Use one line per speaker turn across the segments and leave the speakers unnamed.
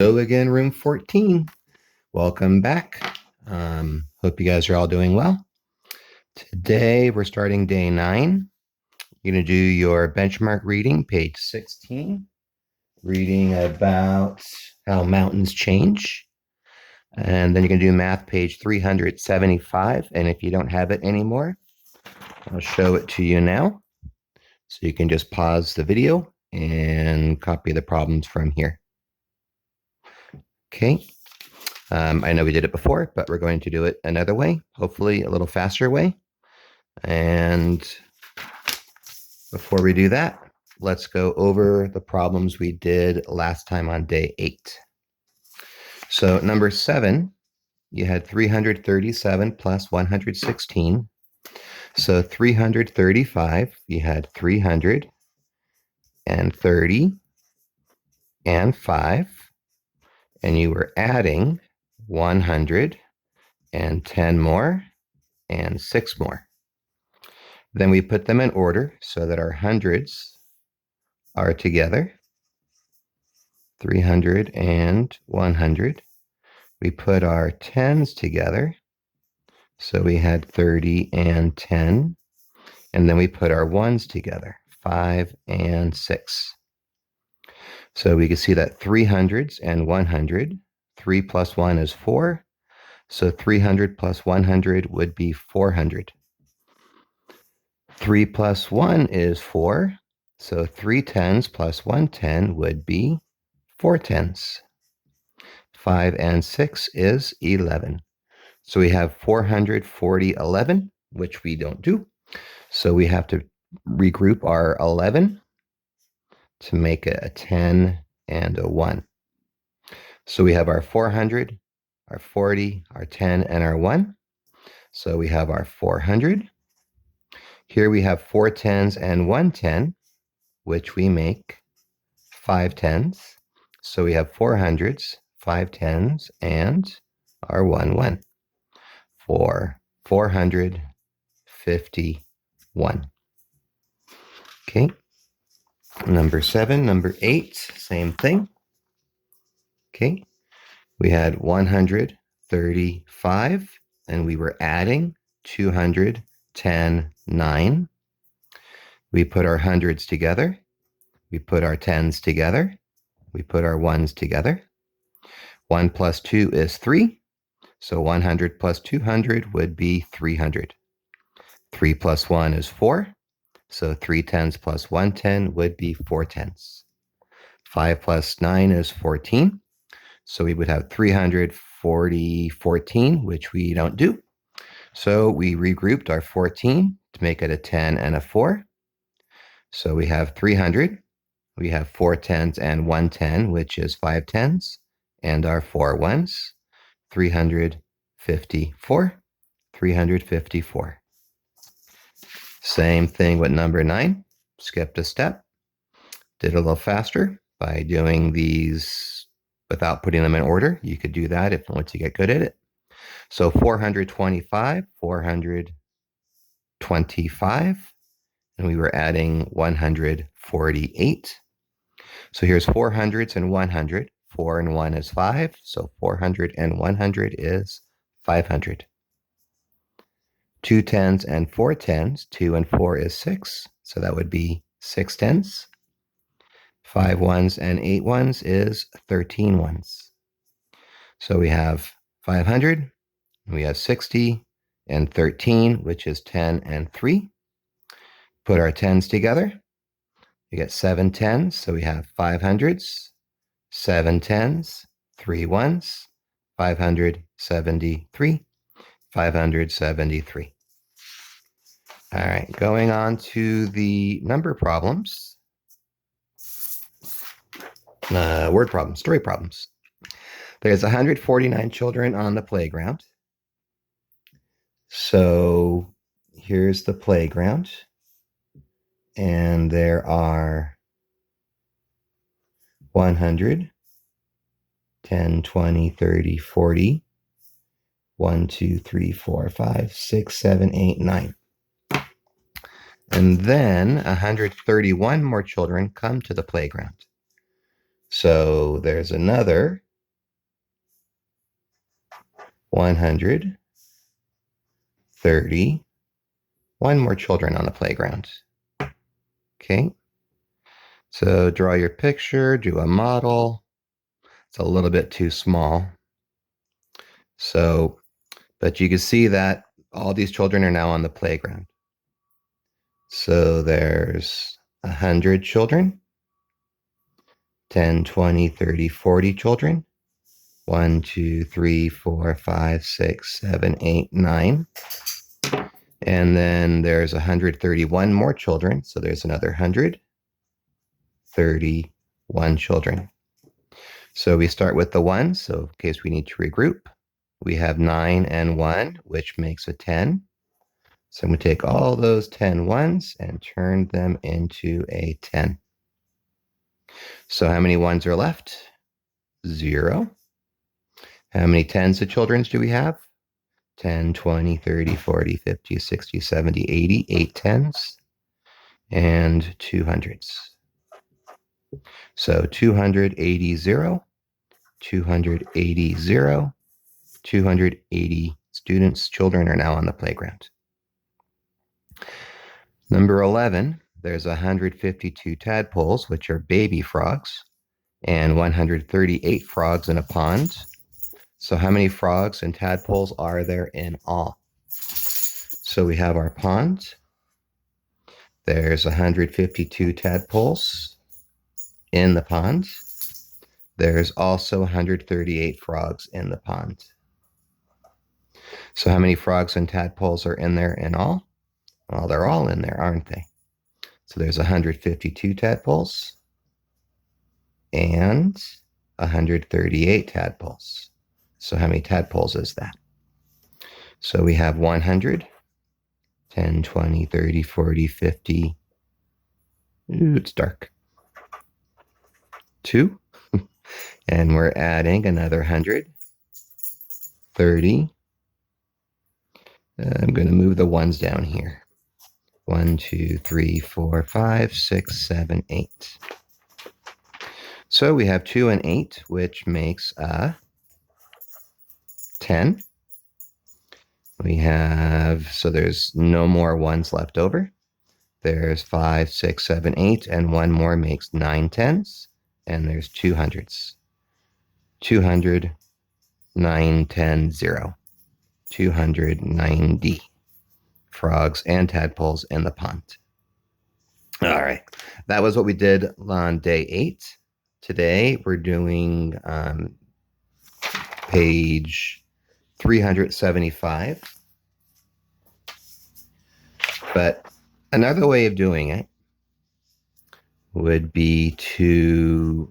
Hello again, room 14. Welcome back. Hope you guys are all doing well. Today we're starting day 9. You're going to do your benchmark reading, page 16, reading about how mountains change. And then you're going to do math, page 375. And if you don't have it anymore, I'll show it to you now. So you can just pause the video and copy the problems from here. Okay. I know we did it before, but we're going to do it another way, hopefully a little faster way. And before we do that, let's go over the problems we did last time on day 8. So number 7, you had 337 plus 116. So 335, you had 330 and 5, and you were adding 110 more and 6 more. Then we put them in order so that our hundreds are together, 300 and 100. We put our tens together, so we had 30 and 10. And then we put our ones together, 5 and 6. So we can see that 300s and 100, 3 plus 1 is 4. So 300 plus 100 would be 400. 3 plus 1 is 4. So 3 tens plus 1 10 would be 4 tens. 5 and 6 is 11. So we have 440, 11, which we don't do. So we have to regroup our 11 to make it a 10 and a 1. So we have our 400, our 40, our 10, and our 1. So we have our 400. Here we have 4 tens and 1 10, which we make 5 tens. So we have 400s, 5 tens, and our 1 1 for 451. Okay. Number 7, number 8, same thing. Okay. We had 135, and we were adding 210, 9. We put our hundreds together. We put our tens together. We put our ones together. 1 plus 2 is 3. So 100 plus 200 would be 300. 3 plus 1 is 4. So 3 tens plus 1 10 would be 4 tens. 5 plus 9 is 14. So we would have 340, 14, which we don't do. So we regrouped our 14 to make it a 10 and a 4. So we have 300. We have 4 tens and 1 10, which is 5 tens, and our 4 ones, 354, 354. Same thing with number 9. Skipped a step. Did a little faster by doing these without putting them in order. You could do that once you get good at it. So 425, 425, and we were adding 148. So here's 400s and 100. 4 and 1 is 5. So 400 and 100 is 500. 2 tens and 4 tens. 2 and 4 is 6. So that would be 6 tens. 5 ones and 8 ones is 13 ones. So we have 500. We have 60 and 13, which is 10 and 3. Put our tens together. We get 7 tens. So we have 500s, 7 tens, 3 ones, 573, 573. All right, going on to the number problems. Word problems, story problems. There's 149 children on the playground. So here's the playground. And there are 100, 10, 20, 30, 40, 1, 2, 3, 4, 5, 6, 7, 8, 9. And then 131 more children come to the playground. So there's another 130. One more children on the playground. Okay. So draw your picture, do a model. It's a little bit too small. So, but you can see that all these children are now on the playground. So there's 100 children, 10, 20, 30, 40 children. 1, 2, 3, 4, 5, 6, 7, 8, 9. And then there's 131 more children. So there's another 131 children. So we start with the ones. So in case we need to regroup, we have 9 and 1, which makes a 10. So I'm going to take all those 10 ones and turn them into a 10. So how many ones are left? 0. How many tens of children do we have? 10, 20, 30, 40, 50, 60, 70, 80, 8 tens, and 2 hundreds. So 280, 0, 280, 0, 280 students, children are now on the playground. Number 11, there's 152 tadpoles, which are baby frogs, and 138 frogs in a pond. So how many frogs and tadpoles are there in all? So we have our pond. There's 152 tadpoles in the pond. There's also 138 frogs in the pond. So how many frogs and tadpoles are in there in all? Well, they're all in there, aren't they? So there's 152 tadpoles and 138 tadpoles. So how many tadpoles is that? So we have 100, 10, 20, 30, 40, 50. Ooh, it's dark. 2. And we're adding another 100, 30. I'm going to move the ones down here. 1, 2, 3, 4, 5, 6, 7, 8. So we have 2 and 8, which makes a 10. We have, so there's no more ones left over. There's 5, 6, 7, 8, and one more makes 9 tens, and there's 2 hundreds. 200, 9, 10, 0. 290 frogs and tadpoles in the pond. All right, that was what we did on day 8. Today we're doing page 375. But another way of doing it would be to,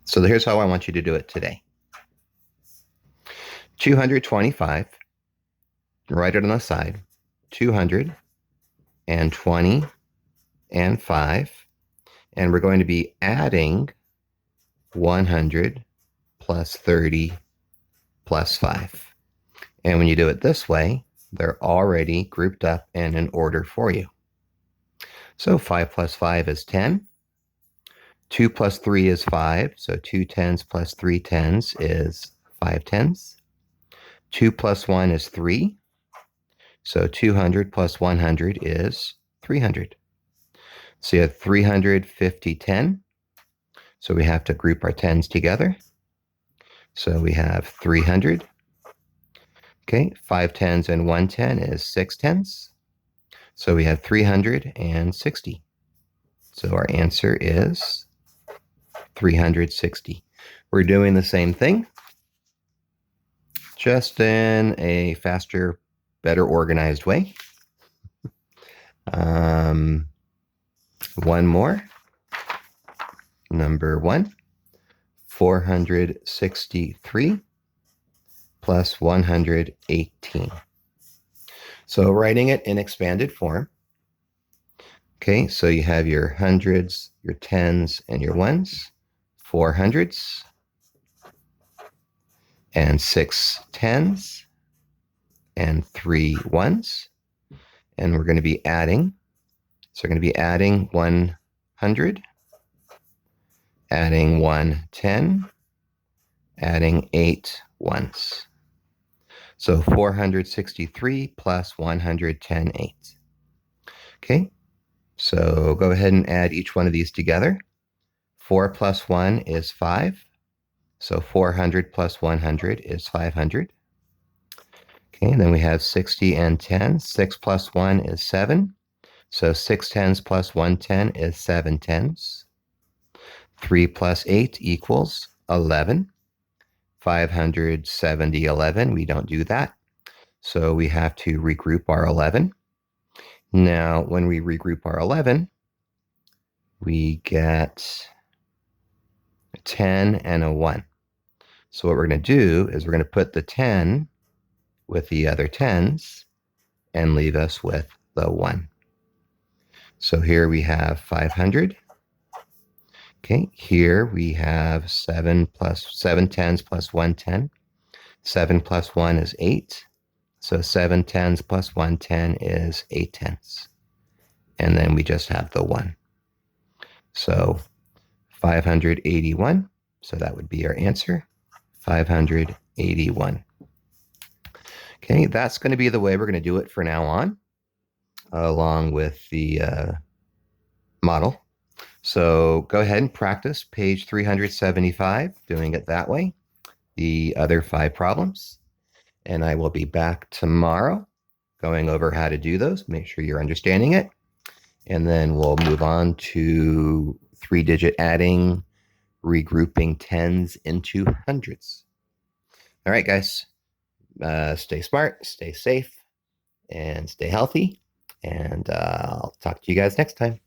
so here's how I want you to do it today. 225, write it on the side, 220 and 5, and we're going to be adding 100 plus 30 plus 5. And when you do it this way, they're already grouped up in an order for you. So 5 plus 5 is 10. 2 plus 3 is 5. So 2 tens plus 3 tens is 5 tens. 2 plus 1 is 3. So 200 plus 100 is 300. So you have 350 10. So we have to group our tens together. So we have 300. Okay, 5 tens and 1 10 is 6 tens. So we have 360. So our answer is 360. We're doing the same thing, just in a faster, better organized way. One more. Number 1, 463 plus 118. So writing it in expanded form. Okay, so you have your hundreds, your tens, and your ones. 4 hundreds and 6 tens and 3 ones. And we're going to be adding. So we're going to be adding 100, adding 110, adding 8 ones. So 463 plus 110 eighths. Okay, so go ahead and add each one of these together. 4 plus 1 is 5. So 400 plus 100 is 500. Okay, and then we have 60 and 10. 6 plus 1 is 7. So 6 tens plus 1 10 is 7 tens. 3 plus 8 equals 11. 570, 11. We don't do that. So we have to regroup our 11. Now, when we regroup our 11, we get a 10 and a 1. So what we're going to do is we're going to put the 10 with the other 10s and leave us with the 1. So here we have 500. Okay, here we have 7 tens plus 1 10. 7 plus 1 is 8. So 7 tens plus 1 10 is 8 tenths. And then we just have the 1. So 581. So that would be our answer, 581. Okay, that's going to be the way we're going to do it for now on, along with the model. So go ahead and practice page 375, doing it that way, the other 5 problems. And I will be back tomorrow going over how to do those. Make sure you're understanding it. And then we'll move on to 3-digit adding, regrouping tens into hundreds. All right, guys, stay smart, stay safe, and stay healthy. And I'll talk to you guys next time.